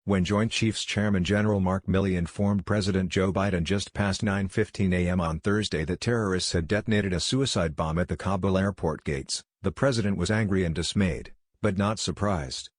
when Joint Chiefs Chairman General Mark Milley informed President Joe Biden just past 9:15 a.m. on Thursday that terrorists had detonated a suicide bomb at the Kabul airport gates. The president was angry and dismayed, but not surprised.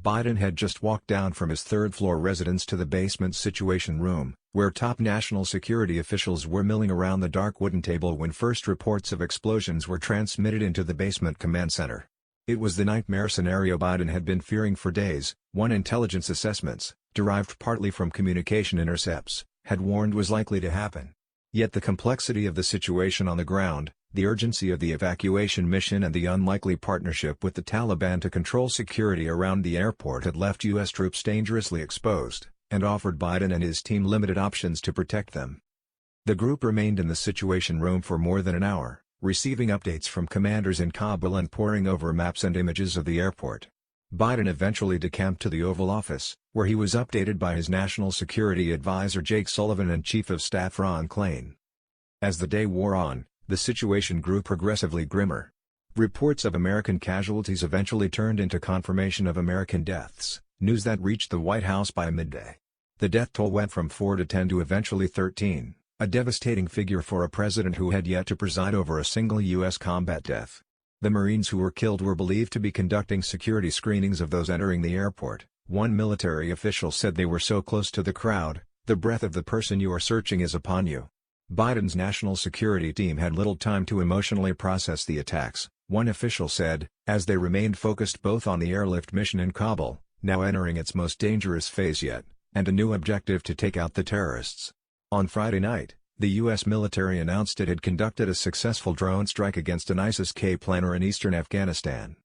Biden had just walked down from his third-floor residence to the basement Situation Room, where top national security officials were milling around the dark wooden table when first reports of explosions were transmitted into the basement command center. It was the nightmare scenario Biden had been fearing for days. One intelligence assessments, derived partly from communication intercepts, had warned was likely to happen. Yet the complexity of the situation on the ground, the urgency of the evacuation mission and the unlikely partnership with the Taliban to control security around the airport had left U.S. troops dangerously exposed, and offered Biden and his team limited options to protect them. The group remained in the Situation Room for more than an hour, receiving updates from commanders in Kabul and poring over maps and images of the airport. Biden eventually decamped to the Oval Office, where he was updated by his National Security Advisor Jake Sullivan and Chief of Staff Ron Klain. As the day wore on, the situation grew progressively grimmer. Reports of American casualties eventually turned into confirmation of American deaths, news that reached the White House by midday. The death toll went from 4 to 10 to eventually 13, a devastating figure for a president who had yet to preside over a single U.S. combat death. The Marines who were killed were believed to be conducting security screenings of those entering the airport. One military official said they were so close to the crowd, the breath of the person you are searching is upon you. Biden's national security team had little time to emotionally process the attacks, one official said, as they remained focused both on the airlift mission in Kabul, now entering its most dangerous phase yet, and a new objective to take out the terrorists. On Friday night, the U.S. military announced it had conducted a successful drone strike against an ISIS-K planner in eastern Afghanistan.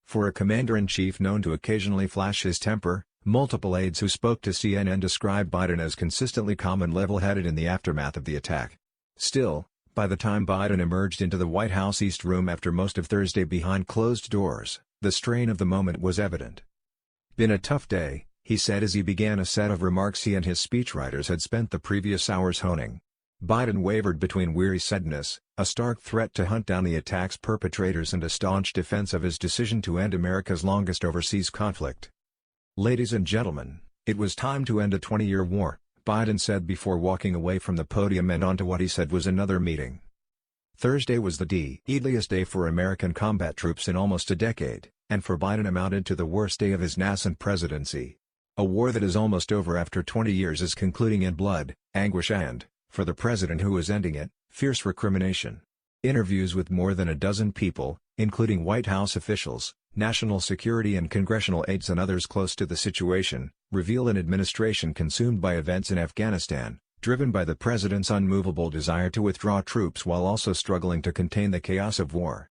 For a commander-in-chief known to occasionally flash his temper, multiple aides who spoke to CNN described Biden as consistently calm and level-headed in the aftermath of the attack. Still, by the time Biden emerged into the White House East Room after most of Thursday behind closed doors, the strain of the moment was evident. "Been a tough day," he said as he began a set of remarks he and his speechwriters had spent the previous hours honing. Biden wavered between weary sadness, a stark threat to hunt down the attack's perpetrators and a staunch defense of his decision to end America's longest overseas conflict. "Ladies and gentlemen, it was time to end a 20-year war," Biden said before walking away from the podium and onto what he said was another meeting. Thursday was the deadliest day for American combat troops in almost a decade, and for Biden amounted to the worst day of his nascent presidency. A war that is almost over after 20 years is concluding in blood, anguish and, for the president who is ending it, fierce recrimination. Interviews with more than a dozen people, including White House officials, national security and congressional aides and others close to the situation, reveal an administration consumed by events in Afghanistan, driven by the president's unmovable desire to withdraw troops while also struggling to contain the chaos of war.